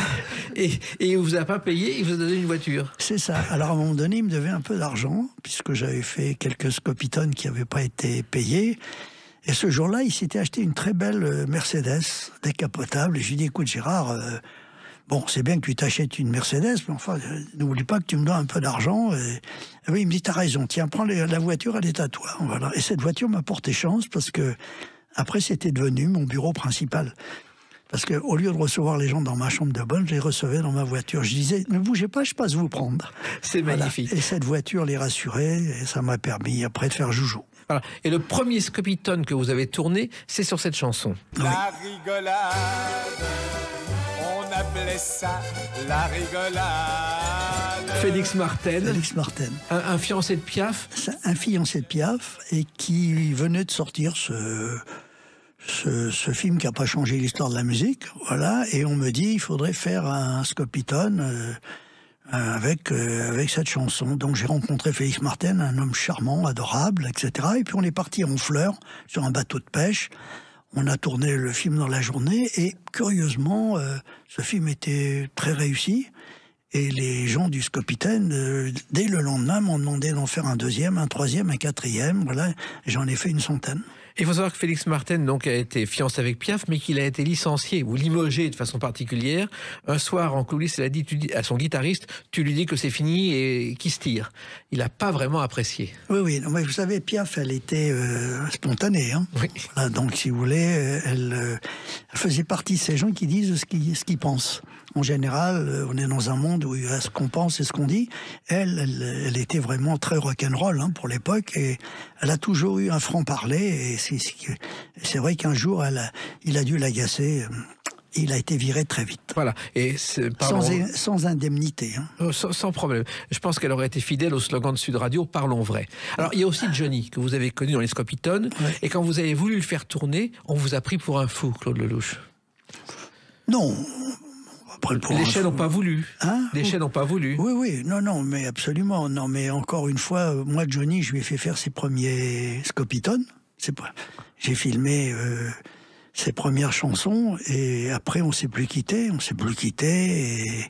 Et il vous a pas payé, il vous a donné une voiture. C'est ça. Alors à un moment donné, il me devait un peu d'argent, puisque j'avais fait quelques scopitones qui n'avaient pas été payés. Et ce jour-là, il s'était acheté une très belle Mercedes décapotable. Et je lui ai dit, écoute Gérard, bon, c'est bien que tu t'achètes une Mercedes, mais enfin, n'oublie pas que tu me dois un peu d'argent. Et oui, il me dit, t'as raison, tiens, prends la voiture, elle est à toi. Voilà. Et cette voiture m'a porté chance, parce que après, c'était devenu mon bureau principal. Parce qu'au lieu de recevoir les gens dans ma chambre de bonne, je les recevais dans ma voiture. Je disais, ne bougez pas, je passe vous prendre. C'est magnifique. Voilà. Et cette voiture les rassurait, et ça m'a permis après de faire joujou. Voilà. Et le premier scopitone que vous avez tourné, c'est sur cette chanson. Oui. La rigolade, on appelait ça la rigolade. Félix Marten. Félix Marten. Un fiancé de Piaf. Un fiancé de Piaf, et qui venait de sortir ce film qui n'a pas changé l'histoire de la musique, voilà, et on me dit il faudrait faire un scopitone avec cette chanson. Donc j'ai rencontré Félix Marten, un homme charmant, adorable, etc. Et puis on est parti en Honfleur sur un bateau de pêche. On a tourné le film dans la journée et curieusement, ce film était très réussi. Et les gens du Scopitaine, dès le lendemain, m'ont demandé d'en faire un deuxième, un troisième, un quatrième, voilà. Et j'en ai fait une centaine. Il faut savoir que Félix Marten donc, a été fiancé avec Piaf, mais qu'il a été licencié ou limogé de façon particulière. Un soir, en coulisses, il a dit à son guitariste, tu lui dis que c'est fini et qu'il se tire. Il n'a pas vraiment apprécié. Oui, non, mais vous savez, Piaf, elle était spontanée. Hein. Oui. Voilà, donc, si vous voulez, elle faisait partie de ces gens qui disent ce qu'ils pensent. En général, on est dans un monde où il y a ce qu'on pense et ce qu'on dit. Elle était vraiment très rock'n'roll pour l'époque, et elle a toujours eu un franc-parler, et c'est vrai qu'un jour, il a dû l'agacer. Il a été viré très vite. Voilà. Et sans indemnité. Hein. Sans problème. Je pense qu'elle aurait été fidèle au slogan de Sud Radio, parlons vrai. Alors, il y a aussi Johnny, que vous avez connu dans les Scopitones. Ouais. Et quand vous avez voulu le faire tourner, on vous a pris pour un fou, Claude Lelouch. Non. Les chaînes n'ont pas voulu. Hein? Les chaînes n'ont pas voulu. Oui, non, mais absolument. Non, mais encore une fois, moi, Johnny, je lui ai fait faire ses premiers Scopitones. J'ai filmé ses premières chansons, et après, on s'est plus quitté. Et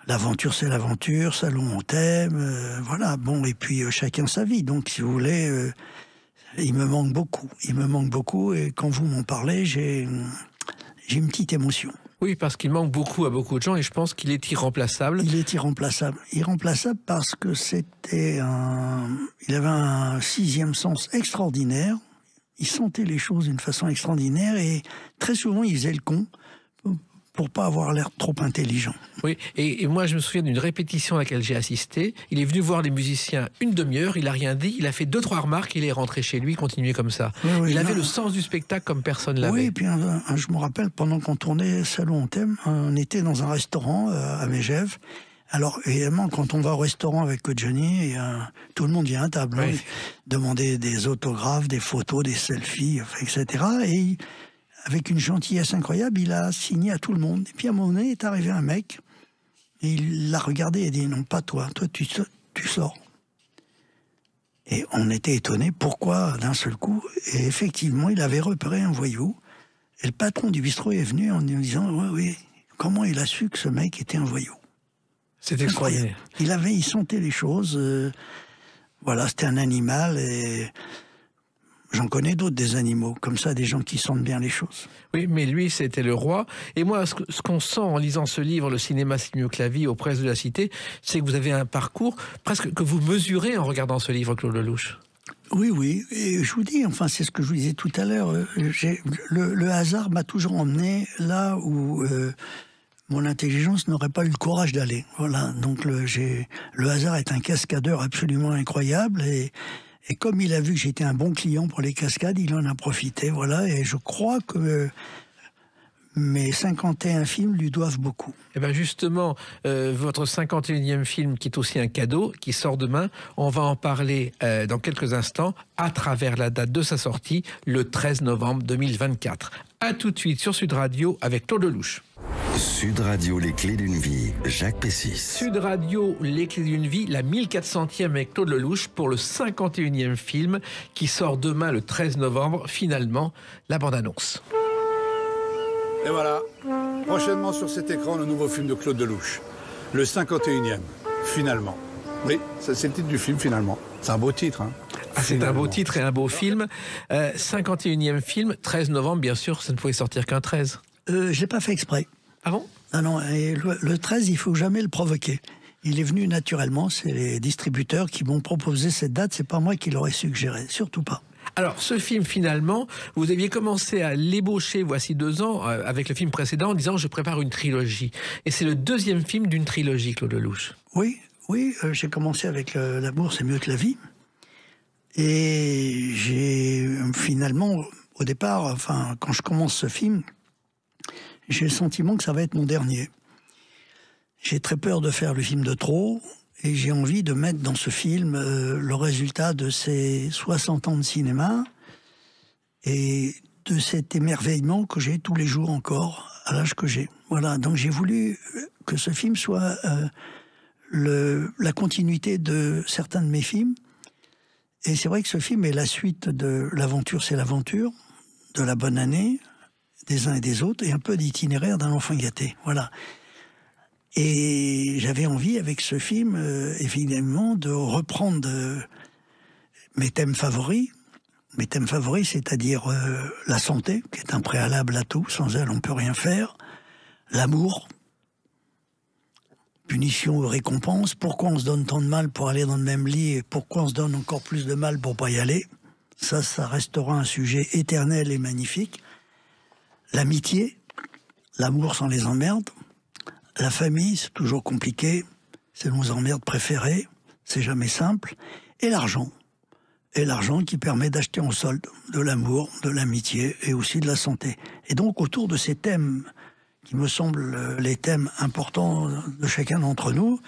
l'aventure, c'est l'aventure. Salon, on t'aime. Voilà. Bon, et puis chacun sa vie. Donc, si vous voulez, il me manque beaucoup. Et quand vous m'en parlez, j'ai une petite émotion. Oui, parce qu'il manque beaucoup à beaucoup de gens, et je pense qu'il est irremplaçable. Il est irremplaçable. Irremplaçable parce que il avait un sixième sens extraordinaire. Il sentait les choses d'une façon extraordinaire, et très souvent, il faisait le con pour pas avoir l'air trop intelligent. Oui, et moi, je me souviens d'une répétition à laquelle j'ai assisté. Il est venu voir les musiciens une demi-heure, il a rien dit, il a fait 2-3 remarques, il est rentré chez lui, continué comme ça. Oui, il avait le sens du spectacle comme personne l'avait. Oui, et puis je me rappelle, pendant qu'on tournait Salon on t'aime, on était dans un restaurant à Megève. Alors, évidemment, quand on va au restaurant avec Johnny, tout le monde vient à table. Oui. Demander des autographes, des photos, des selfies, etc. Et avec une gentillesse incroyable, il a signé à tout le monde. Et puis à un moment donné, est arrivé un mec, et il l'a regardé et dit « Non, pas toi, tu sors ». Et on était étonnés, pourquoi d'un seul coup. Et effectivement, il avait repéré un voyou. Et le patron du bistrot est venu en nous disant « Oui, comment il a su que ce mec était un voyou ?» C'est extraordinaire. Il sentait les choses. Voilà, c'était un animal, et j'en connais d'autres des animaux, comme ça, des gens qui sentent bien les choses. Oui, mais lui, c'était le roi. Et moi, ce qu'on sent en lisant ce livre, Le cinéma, c'est mieux que la vie, aux presses de la Cité, c'est que vous avez un parcours presque que vous mesurez en regardant ce livre, Claude Lelouch. Oui, oui. Et je vous dis, enfin, c'est ce que je vous disais tout à l'heure. Le hasard m'a toujours emmené là où mon intelligence n'aurait pas eu le courage d'aller. Voilà. Donc le hasard est un cascadeur absolument incroyable et comme il a vu que j'étais un bon client pour les cascades, il en a profité. Voilà. Et je crois que mes 51 films lui doivent beaucoup. Et bien justement, votre 51e film, qui est aussi un cadeau, qui sort demain, on va en parler dans quelques instants, à travers la date de sa sortie, le 13 novembre 2024. A tout de suite sur Sud Radio avec Claude Lelouch. Sud Radio, les clés d'une vie, Jacques Pessis. Sud Radio, les clés d'une vie, la 1400e avec Claude Lelouch pour le 51e film qui sort demain le 13 novembre, finalement, la bande-annonce. Et voilà, prochainement sur cet écran, le nouveau film de Claude Lelouch, le 51e, finalement. Oui, c'est le titre du film, finalement. C'est un beau titre, hein. Ah, c'est un beau titre et un beau film. 51e film, 13 novembre, bien sûr, ça ne pouvait sortir qu'un 13. Je ne l'ai pas fait exprès. Ah bon? Ah non, et le 13, il ne faut jamais le provoquer. Il est venu naturellement, c'est les distributeurs qui m'ont proposé cette date, c'est pas moi qui l'aurais suggéré, surtout pas. Alors, ce film, finalement, vous aviez commencé à l'ébaucher voici 2 ans avec le film précédent en disant « je prépare une trilogie ». Et c'est le 2e film d'une trilogie, Claude Lelouch. Oui, j'ai commencé avec L'amour, c'est mieux que la vie. Et j'ai finalement, au départ, enfin, quand je commence ce film, j'ai le sentiment que ça va être mon dernier. J'ai très peur de faire le film de trop. Et j'ai envie de mettre dans ce film le résultat de ces 60 ans de cinéma et de cet émerveillement que j'ai tous les jours encore, à l'âge que j'ai. Voilà, donc j'ai voulu que ce film soit la continuité de certains de mes films. Et c'est vrai que ce film est la suite de L'aventure, c'est l'aventure, de La bonne année, des uns et des autres, et un peu d'Itinéraire d'un enfant gâté. Voilà. Et j'avais envie, avec ce film, évidemment, de reprendre mes thèmes favoris. Mes thèmes favoris, c'est-à-dire la santé, qui est un préalable à tout. Sans elle, on ne peut rien faire. L'amour, punition ou récompense. Pourquoi on se donne tant de mal pour aller dans le même lit et pourquoi on se donne encore plus de mal pour ne pas y aller? Ça restera un sujet éternel et magnifique. L'amitié, l'amour sans les emmerdes. La famille, c'est toujours compliqué, c'est nos emmerdes préférées, c'est jamais simple. Et l'argent qui permet d'acheter en solde de l'amour, de l'amitié et aussi de la santé. Et donc autour de ces thèmes, qui me semblent les thèmes importants de chacun d'entre nous,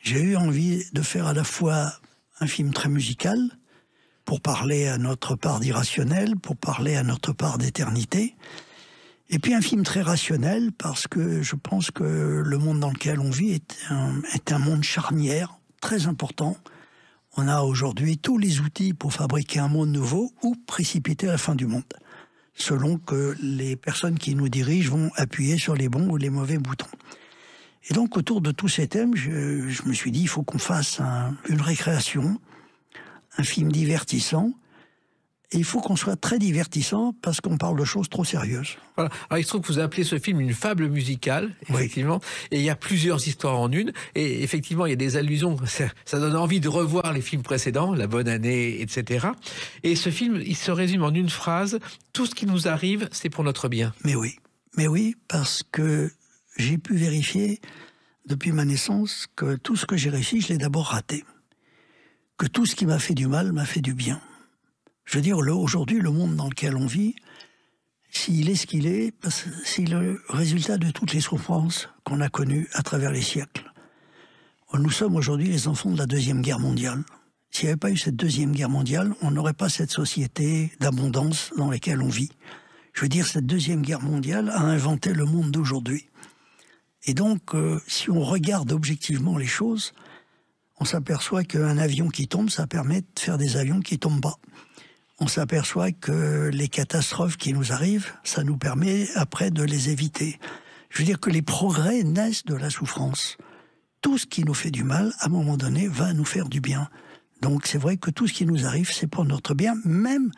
j'ai eu envie de faire à la fois un film très musical, pour parler à notre part d'irrationnel, pour parler à notre part d'éternité, et puis un film très rationnel, parce que je pense que le monde dans lequel on vit est un monde charnière, très important. On a aujourd'hui tous les outils pour fabriquer un monde nouveau ou précipiter la fin du monde, selon que les personnes qui nous dirigent vont appuyer sur les bons ou les mauvais boutons. Et donc autour de tous ces thèmes, je me suis dit, il faut qu'on fasse une récréation, un film divertissant. Et il faut qu'on soit très divertissant parce qu'on parle de choses trop sérieuses. Voilà. Alors, il se trouve que vous appelez ce film une fable musicale, effectivement. Oui. Et il y a plusieurs histoires en une. Et effectivement, il y a des allusions. Ça donne envie de revoir les films précédents, La bonne année, etc. Et ce film, il se résume en une phrase. Tout ce qui nous arrive, c'est pour notre bien. Mais oui, parce que j'ai pu vérifier depuis ma naissance que tout ce que j'ai réussi, je l'ai d'abord raté. Que tout ce qui m'a fait du mal m'a fait du bien. Je veux dire, aujourd'hui, le monde dans lequel on vit, s'il est ce qu'il est, c'est le résultat de toutes les souffrances qu'on a connues à travers les siècles. Nous sommes aujourd'hui les enfants de la Deuxième Guerre mondiale. S'il n'y avait pas eu cette Deuxième Guerre mondiale, on n'aurait pas cette société d'abondance dans laquelle on vit. Je veux dire, cette Deuxième Guerre mondiale a inventé le monde d'aujourd'hui. Et donc, si on regarde objectivement les choses, on s'aperçoit qu'un avion qui tombe, ça permet de faire des avions qui ne tombent pas. On s'aperçoit que les catastrophes qui nous arrivent, ça nous permet après de les éviter. Je veux dire que les progrès naissent de la souffrance. Tout ce qui nous fait du mal, à un moment donné, va nous faire du bien. Donc c'est vrai que tout ce qui nous arrive, c'est pour notre bien, même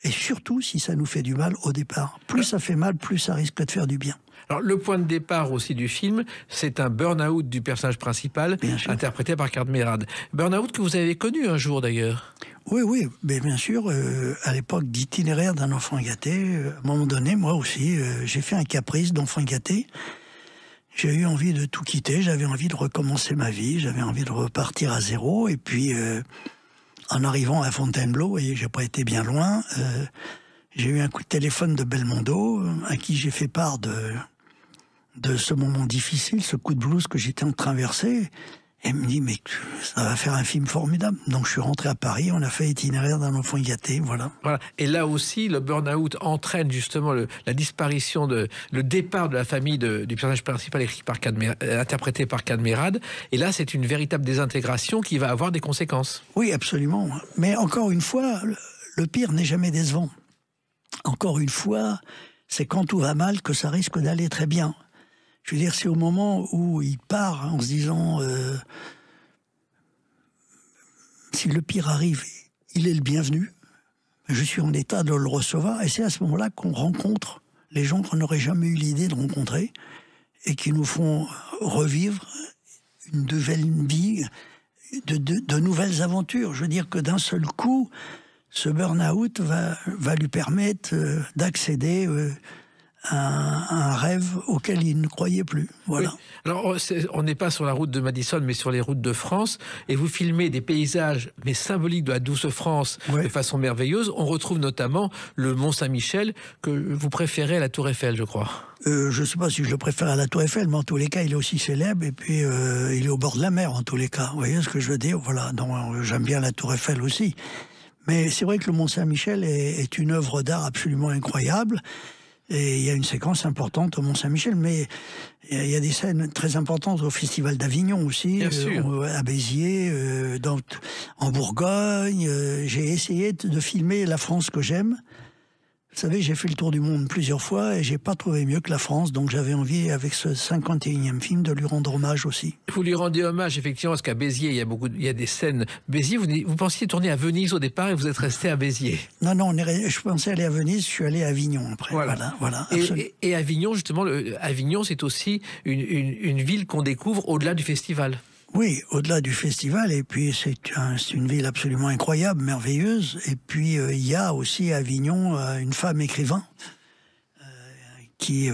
et surtout si ça nous fait du mal au départ. Plus ça fait mal, plus ça risque de faire du bien. Alors, le point de départ aussi du film, c'est un burn-out du personnage principal, interprété par Cadmerade. Burn-out que vous avez connu un jour, d'ailleurs. Oui, mais bien sûr, à l'époque d'Itinéraire d'un enfant gâté, à un moment donné, moi aussi, j'ai fait un caprice d'enfant gâté. J'ai eu envie de tout quitter, j'avais envie de recommencer ma vie, j'avais envie de repartir à zéro, et puis, en arrivant à Fontainebleau, et j'ai pas été bien loin, j'ai eu un coup de téléphone de Belmondo, à qui j'ai fait part de ce moment difficile, ce coup de blues que j'étais en train de verser. Et il me dit, mais ça va faire un film formidable. Donc je suis rentré à Paris, on a fait Itinéraire d'un enfant gâté, voilà. Et là aussi, le burn-out entraîne justement la disparition, le départ de la famille du personnage principal interprété par Cadmerade. Et là, c'est une véritable désintégration qui va avoir des conséquences. Oui, absolument. Mais encore une fois, le pire n'est jamais décevant. Encore une fois, c'est quand tout va mal que ça risque d'aller très bien. Je veux dire, c'est au moment où il part en se disant si le pire arrive, il est le bienvenu. Je suis en état de le recevoir. Et c'est à ce moment-là qu'on rencontre les gens qu'on n'aurait jamais eu l'idée de rencontrer et qui nous font revivre une nouvelle vie, de nouvelles aventures. Je veux dire que d'un seul coup, ce burn-out va lui permettre d'accéder un rêve auquel il ne croyait plus. Voilà. Oui. Alors, on n'est pas sur la route de Madison, mais sur les routes de France, et vous filmez des paysages, mais symboliques de la douce France, de façon merveilleuse. On retrouve notamment le Mont-Saint-Michel, que vous préférez à la Tour Eiffel, je crois. Je ne sais pas si je le préfère à la Tour Eiffel, mais en tous les cas, il est aussi célèbre, et puis il est au bord de la mer, en tous les cas. Vous voyez ce que je veux dire? Voilà. Donc, j'aime bien la Tour Eiffel aussi. Mais c'est vrai que le Mont-Saint-Michel est une œuvre d'art absolument incroyable. Et il y a une séquence importante au Mont-Saint-Michel, mais il y a des scènes très importantes au Festival d'Avignon aussi, à Béziers, en Bourgogne. J'ai essayé de filmer la France que j'aime. Vous savez, j'ai fait le tour du monde plusieurs fois et j'ai pas trouvé mieux que la France, donc j'avais envie, avec ce 51e film, de lui rendre hommage aussi. Vous lui rendez hommage, effectivement, parce qu'à Béziers, il y a des scènes. Béziers, vous pensiez tourner à Venise au départ et vous êtes resté à Béziers. Non, je pensais aller à Venise, je suis allé à Avignon après. Voilà. Et Avignon, justement, Avignon, c'est aussi une ville qu'on découvre au-delà du festival. Oui, au-delà du festival, et puis c'est une ville absolument incroyable, merveilleuse. Et puis il y a aussi à Avignon une femme écrivain qui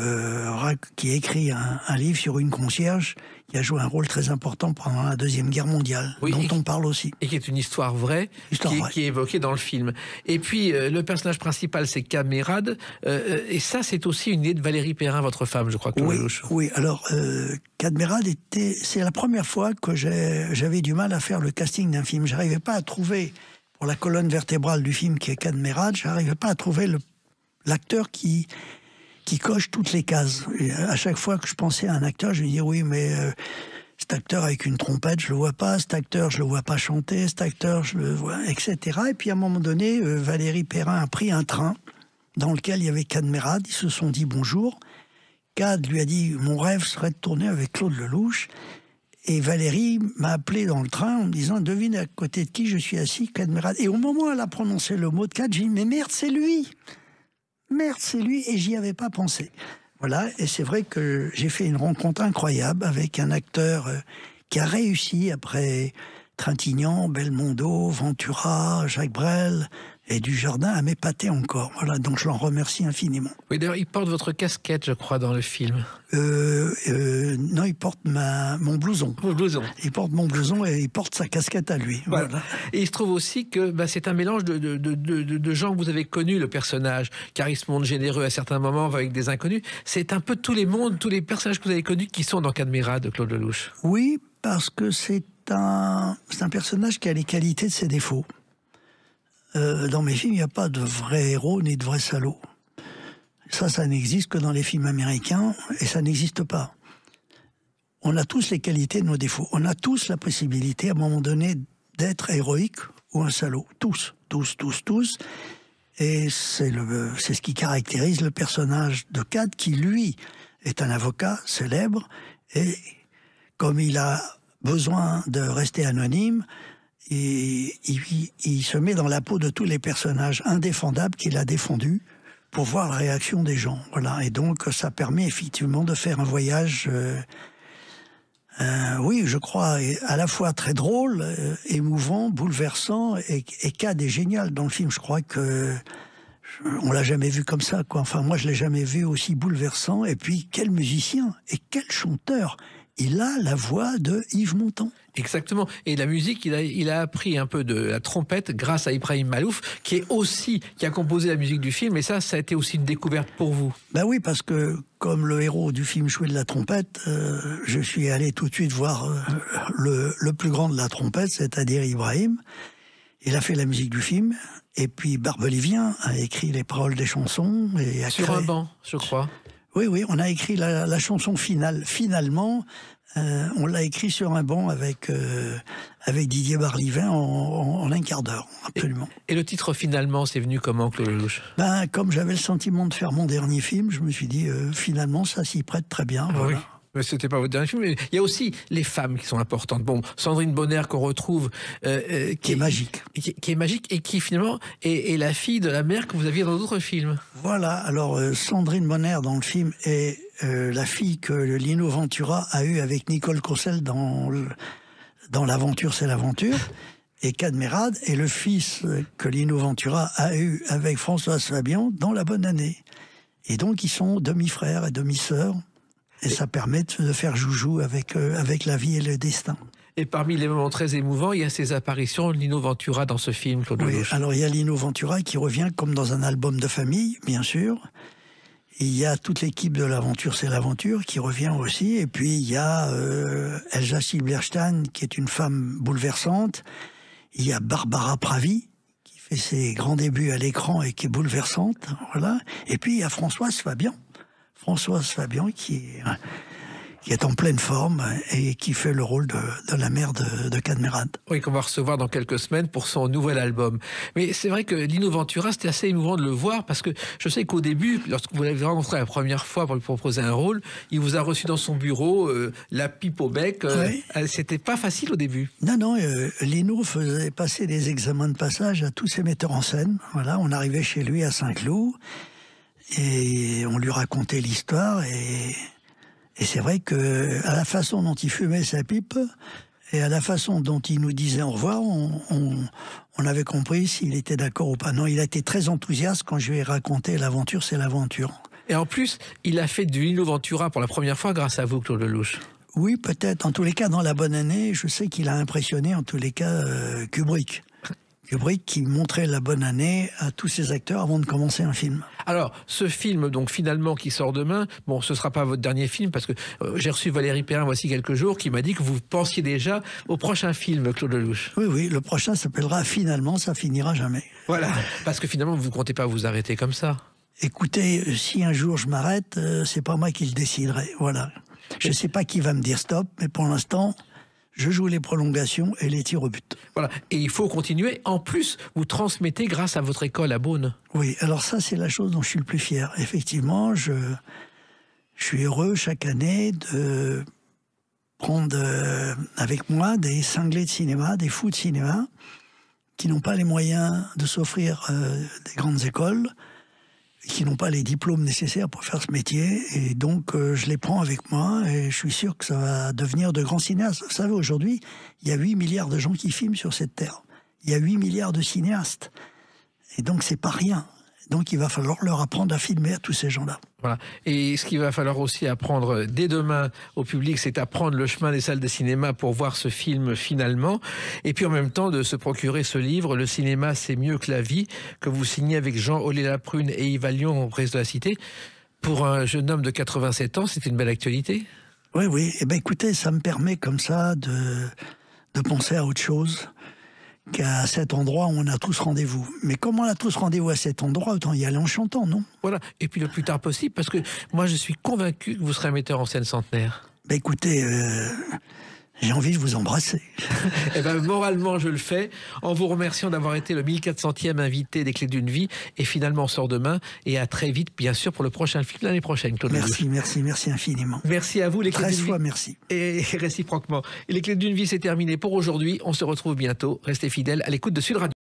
écrit un livre sur une concierge qui a joué un rôle très important pendant la Deuxième Guerre mondiale, dont on parle aussi. Et qui est une histoire vraie, qui est évoquée dans le film. Et puis, le personnage principal, c'est Cadmerade, et ça, c'est aussi une idée de Valérie Perrin, votre femme, je crois. Oui, alors, Cadmerade, c'est la première fois que j'avais du mal à faire le casting d'un film. Je n'arrivais pas à trouver, pour la colonne vertébrale du film qui est Cadmerade, je n'arrivais pas à trouver l'acteur qui coche toutes les cases. Et à chaque fois que je pensais à un acteur, je me disais oui, mais cet acteur avec une trompette, je le vois pas. Cet acteur, je le vois pas chanter. Cet acteur, je le vois, etc. Et puis à un moment donné, Valérie Perrin a pris un train dans lequel il y avait Cadmerade. Ils se sont dit bonjour. Cad lui a dit mon rêve serait de tourner avec Claude Lelouch. Et Valérie m'a appelé dans le train en me disant devine à côté de qui je suis assis, Cadmerade. Et au moment où elle a prononcé le mot de Cad, j'ai dit mais merde, c'est lui. Merde, c'est lui, et j'y avais pas pensé. Voilà, et c'est vrai que j'ai fait une rencontre incroyable avec un acteur qui a réussi, après Trintignant, Belmondo, Ventura, Jacques Brel et Dujardin, à m'épater encore. Voilà, donc je l'en remercie infiniment. Oui, d'ailleurs, il porte votre casquette, je crois, dans le film. Non, il porte mon blouson. Mon blouson. Il porte mon blouson et il porte sa casquette à lui. Voilà. Et il se trouve aussi que c'est un mélange de gens que vous avez connus, le personnage. Charisme généreux à certains moments avec des inconnus. C'est un peu tous les mondes, tous les personnages que vous avez connus qui sont dans Cadmerade de Claude Lelouch. Oui, parce que c'est un personnage qui a les qualités de ses défauts. Dans mes films, il n'y a pas de vrais héros ni de vrais salauds. Ça n'existe que dans les films américains, et ça n'existe pas. On a tous les qualités de nos défauts. On a tous la possibilité, à un moment donné, d'être héroïque ou un salaud. Tous. Et c'est ce qui caractérise le personnage de Cad, qui, lui, est un avocat célèbre, et comme il a besoin de rester anonyme, il se met dans la peau de tous les personnages indéfendables qu'il a défendus pour voir la réaction des gens. Voilà. Et donc, ça permet effectivement de faire un voyage, oui, je crois, à la fois très drôle, émouvant, bouleversant, et Cad est génial dans le film. Je crois que on l'a jamais vu comme ça, quoi. Enfin, moi, je l'ai jamais vu aussi bouleversant. Et puis, quel musicien et quel chanteur! Il a la voix de Yves Montand. Exactement. Et la musique, il a appris un peu de la trompette grâce à Ibrahim Malouf, qui a composé la musique du film. Et ça a été aussi une découverte pour vous. Ben oui, parce que comme le héros du film jouait de la trompette, je suis allé tout de suite voir le plus grand de la trompette, c'est-à-dire Ibrahim. Il a fait la musique du film. Et puis Barbelivien a écrit les paroles des chansons. Et Sur un banc, je crois. Oui, on a écrit la chanson finale. Finalement, on l'a écrit sur un banc avec Didier Barbelivien en un quart d'heure, absolument. Et le titre finalement, c'est venu comment, Claude Lelouch? Ben, comme j'avais le sentiment de faire mon dernier film, je me suis dit finalement ça s'y prête très bien. Voilà. Oui. Mais c'était pas votre dernier film. Mais il y a aussi les femmes qui sont importantes. Bon, Sandrine Bonnaire qu'on retrouve, qui est magique, qui est magique et qui finalement est la fille de la mère que vous aviez dans d'autres films. Voilà. Alors Sandrine Bonnaire dans le film est la fille que Lino Ventura a eue avec Nicole Cossel dans L'aventure, c'est l'aventure. Et Cadmerade est le fils que Lino Ventura a eu avec Françoise Fabian dans La Bonne Année. Et donc ils sont demi-frères et demi-sœurs. Et ça permet de faire joujou avec la vie et le destin. Et parmi les moments très émouvants, il y a ces apparitions de Lino Ventura dans ce film, Claude Lelouch. Oui, alors il y a Lino Ventura qui revient comme dans un album de famille, bien sûr. Et il y a toute l'équipe de L'Aventure, c'est l'aventure qui revient aussi. Et puis il y a Elsa Silberstein, qui est une femme bouleversante. Il y a Barbara Pravi, qui fait ses grands débuts à l'écran et qui est bouleversante. Voilà. Et puis il y a Françoise Fabian qui est en pleine forme et qui fait le rôle de la mère de Cadmerade. Oui, qu'on va recevoir dans quelques semaines pour son nouvel album. Mais c'est vrai que Lino Ventura, c'était assez émouvant de le voir parce que je sais qu'au début, lorsque vous l'avez rencontré la première fois pour lui proposer un rôle, il vous a reçu dans son bureau, la pipe au bec. Oui. C'était pas facile au début. Non, Lino faisait passer des examens de passage à tous ses metteurs en scène. Voilà, on arrivait chez lui à Saint-Cloud. Et on lui racontait l'histoire et c'est vrai que à la façon dont il fumait sa pipe et à la façon dont il nous disait au revoir, on avait compris s'il était d'accord ou pas. Non, il a été très enthousiaste quand je lui ai raconté L'aventure, c'est l'aventure. Et en plus, il a fait du Lino Ventura pour la première fois grâce à vous, Claude Lelouch. Oui, peut-être. En tous les cas, dans La Bonne Année, je sais qu'il a impressionné en tous les cas Kubrick. Kubrick qui montrait La Bonne Année à tous ses acteurs avant de commencer un film. Alors, ce film, donc finalement, qui sort demain, bon, ce ne sera pas votre dernier film, parce que j'ai reçu Valérie Perrin voici quelques jours, qui m'a dit que vous pensiez déjà au prochain film, Claude Lelouch. Oui, le prochain s'appellera Finalement, ça finira jamais. Voilà, parce que finalement, vous ne comptez pas vous arrêter comme ça. Écoutez, si un jour je m'arrête, c'est pas moi qui le déciderai, voilà. Je ne sais pas qui va me dire stop, mais pour l'instant... je joue les prolongations et les tirs au but. Voilà, et il faut continuer. En plus, vous transmettez grâce à votre école à Beaune. Oui, alors ça, c'est la chose dont je suis le plus fier. Effectivement, je suis heureux chaque année de prendre avec moi des cinglés de cinéma, des fous de cinéma, qui n'ont pas les moyens de s'offrir des grandes écoles, qui n'ont pas les diplômes nécessaires pour faire ce métier, et donc je les prends avec moi, et je suis sûr que ça va devenir de grands cinéastes. Vous savez, aujourd'hui, il y a 8 milliards de gens qui filment sur cette terre. Il y a 8 milliards de cinéastes. Et donc, c'est pas rien. Donc, il va falloir leur apprendre à filmer à tous ces gens-là. Voilà. Et ce qu'il va falloir aussi apprendre dès demain au public, c'est apprendre le chemin des salles de cinéma pour voir ce film finalement. Et puis en même temps, de se procurer ce livre, Le cinéma, c'est mieux que la vie, que vous signez avec Jean Olé-Laprune et Yves Allion, au Presse de la Cité. Pour un jeune homme de 87 ans, c'est une belle actualité. Oui. Eh bien, écoutez, ça me permet comme ça de penser à autre chose qu'à cet endroit où on a tous rendez-vous. Mais comme on a tous rendez-vous à cet endroit, autant y aller en chantant, non? Voilà, et puis le plus tard possible, parce que moi je suis convaincu que vous serez un metteur en scène centenaire. Ben écoutez, j'ai envie de vous embrasser. Eh ben, moralement, je le fais, en vous remerciant d'avoir été le 1400e invité des Clés d'une vie, et finalement on sort demain, et à très vite, bien sûr, pour le prochain film l'année prochaine, Claude Lelouch. Merci infiniment. Merci à vous, les Clés d'une vie. 13 fois merci. Et réciproquement. Et les Clés d'une vie, c'est terminé pour aujourd'hui. On se retrouve bientôt. Restez fidèles à l'écoute de Sud Radio.